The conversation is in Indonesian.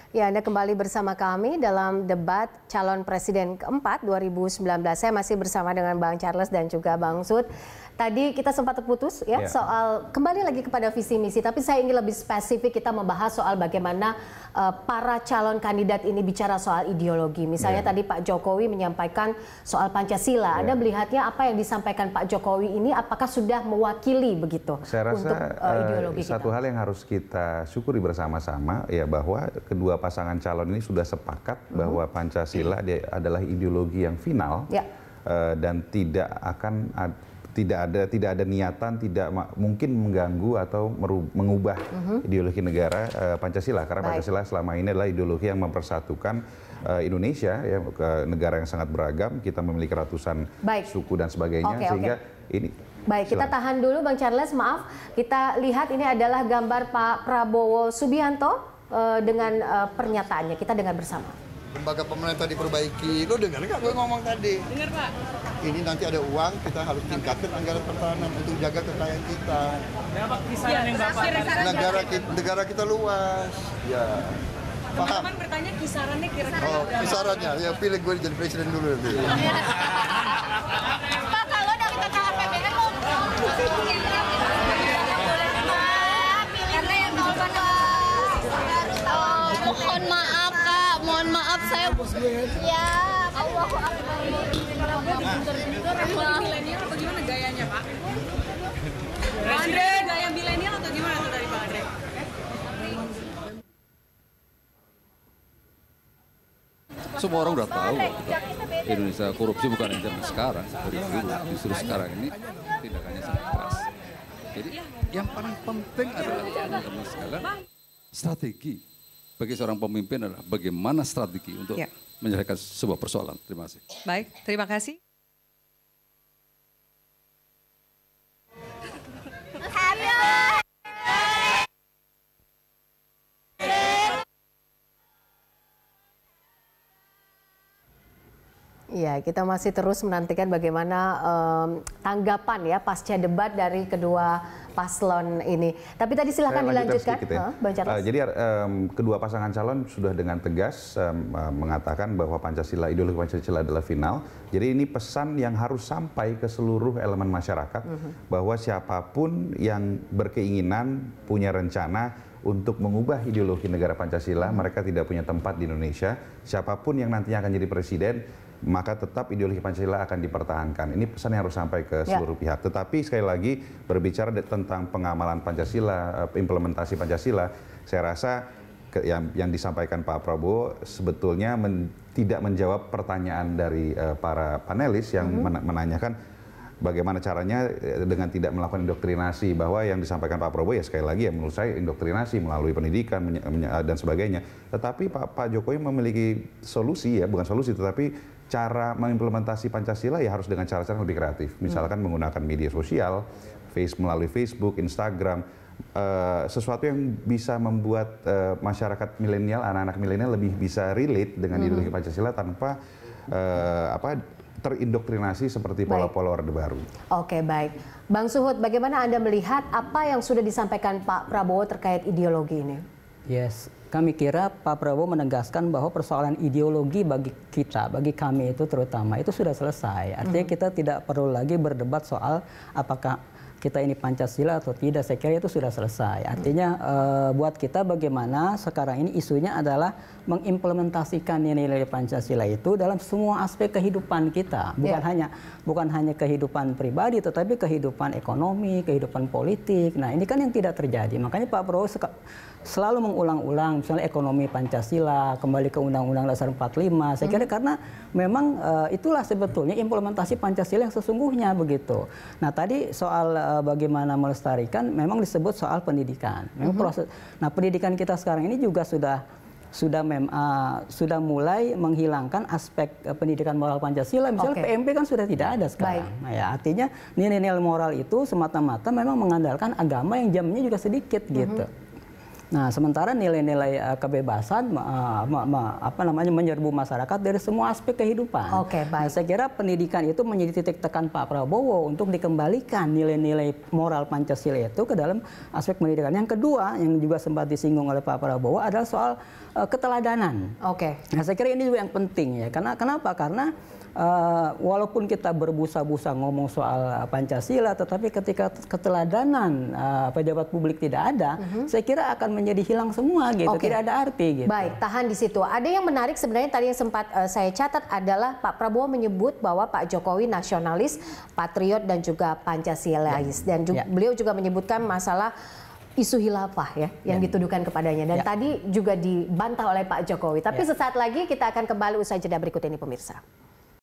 Ya, Anda kembali bersama kami dalam debat calon presiden keempat 2019. Saya masih bersama dengan Bang Charles dan juga Bang Sud. Tadi kita sempat terputus ya soal kembali lagi kepada visi misi, tapi saya ingin lebih spesifik kita membahas soal bagaimana para calon kandidat ini bicara soal ideologi. Misalnya tadi Pak Jokowi menyampaikan soal Pancasila. Anda melihatnya apa yang disampaikan Pak Jokowi ini apakah sudah mewakili begitu saya rasa, untuk ideologi satu kita? hal yang harus kita syukuri bersama-sama ya bahwa kedua pasangan calon ini sudah sepakat bahwa Pancasila adalah ideologi yang final dan tidak ada niatan, tidak mungkin mengganggu atau mengubah ideologi negara Pancasila, karena Pancasila selama ini adalah ideologi yang mempersatukan Indonesia ya, negara yang sangat beragam, kita memiliki ratusan suku dan sebagainya, sehingga ini. Baik, kita tahan dulu Bang Charles, maaf. Kita lihat ini adalah gambar Pak Prabowo Subianto dengan pernyataannya. Kita dengar bersama. Lembaga pemerintah diperbaiki. Lo dengar nggak gue ngomong tadi? Dengar, Pak. Ini nanti ada uang, kita harus tingkatkan anggaran pertahanan untuk jaga kekayaan kita. Negara kita luas. Ya. Paham? Teman bertanya kisarannya kira-kira. Oh, kisarannya. Ya pilih gue jadi presiden dulu nanti. Pak, kalau dari kata APBN mau karena yang nonton mohon maaf Kak, mohon maaf saya ya Allahu Akbar. Milenial atau gimana gayanya Pak? Pak Andre, gaya milenial atau gimana tuh dari Pak Andre? Semua orang udah tahu Indonesia korupsi bukan yang zaman sekarang, dari dulu. Justru sekarang ini tindakannya sangat keras. Jadi yang paling penting adalah teman-teman sekalian, strategi bagi seorang pemimpin adalah bagaimana strategi untuk menyelesaikan sebuah persoalan. Terima kasih. Baik, terima kasih. Ya, kita masih terus menantikan bagaimana tanggapan ya pasca debat dari kedua paslon ini. Tapi tadi silahkan dilanjutkan, Bang Charles. Jadi kedua pasangan calon sudah dengan tegas mengatakan bahwa Pancasila, ideologi Pancasila adalah final. Jadi ini pesan yang harus sampai ke seluruh elemen masyarakat bahwa siapapun yang berkeinginan, punya rencana untuk mengubah ideologi negara Pancasila, mereka tidak punya tempat di Indonesia. Siapapun yang nantinya akan jadi presiden, maka tetap ideologi Pancasila akan dipertahankan. Ini pesan yang harus sampai ke seluruh pihak. Tetapi sekali lagi berbicara tentang pengamalan Pancasila, implementasi Pancasila, saya rasa yang disampaikan Pak Prabowo sebetulnya tidak menjawab pertanyaan dari para panelis yang menanyakan bagaimana caranya dengan tidak melakukan indoktrinasi, bahwa yang disampaikan Pak Prabowo ya sekali lagi ya menurut saya indoktrinasi melalui pendidikan dan sebagainya. Tetapi Pak Jokowi memiliki solusi ya, bukan solusi tetapi cara mengimplementasi Pancasila ya harus dengan cara-cara lebih kreatif. Misalkan menggunakan media sosial, melalui Facebook, Instagram, sesuatu yang bisa membuat masyarakat milenial, anak-anak milenial lebih bisa relate dengan ideologi Pancasila tanpa terindoktrinasi seperti pola-pola Orde Baru. Oke, baik. Bang Suhud, bagaimana Anda melihat apa yang sudah disampaikan Pak Prabowo terkait ideologi ini? Yes, kami kira Pak Prabowo menegaskan bahwa persoalan ideologi bagi kita, bagi kami itu terutama, itu sudah selesai. Artinya kita tidak perlu lagi berdebat soal apakah kita ini Pancasila atau tidak, saya kira itu sudah selesai. Artinya buat kita bagaimana sekarang ini isunya adalah mengimplementasikan nilai-nilai Pancasila itu dalam semua aspek kehidupan kita. Bukan hanya kehidupan pribadi, tetapi kehidupan ekonomi, kehidupan politik. Nah ini kan yang tidak terjadi. Makanya Pak Prabowo selalu mengulang-ulang misalnya ekonomi Pancasila, kembali ke Undang-Undang Dasar 45. Saya kira karena memang itulah sebetulnya implementasi Pancasila yang sesungguhnya begitu. Nah tadi soal bagaimana melestarikan memang disebut soal pendidikan. Memang proses. Nah pendidikan kita sekarang ini juga sudah mulai menghilangkan aspek pendidikan moral Pancasila. Misalnya PMP kan sudah tidak ada sekarang. Nah, ya, artinya nilai-nilai moral itu semata-mata memang mengandalkan agama yang jamnya juga sedikit gitu. Nah, sementara nilai-nilai kebebasan menyerbu masyarakat dari semua aspek kehidupan. Oke, baik. Nah, saya kira pendidikan itu menjadi titik tekan Pak Prabowo untuk dikembalikan nilai-nilai moral Pancasila itu ke dalam aspek pendidikan. Yang kedua, yang juga sempat disinggung oleh Pak Prabowo adalah soal keteladanan. Oke. Nah, saya kira ini juga yang penting ya. Kenapa? Karena walaupun kita berbusa-busa ngomong soal Pancasila, tetapi ketika keteladanan pejabat publik tidak ada, saya kira akan menjadi hilang semua gitu, tidak ada arti gitu. Baik, tahan di situ. Ada yang menarik sebenarnya tadi yang sempat saya catat adalah Pak Prabowo menyebut bahwa Pak Jokowi nasionalis, patriot dan juga Pancasilais, dan beliau juga menyebutkan masalah isu khilafah ya yang dituduhkan kepadanya, dan tadi juga dibantah oleh Pak Jokowi. Tapi sesaat lagi kita akan kembali usai jeda berikut ini pemirsa.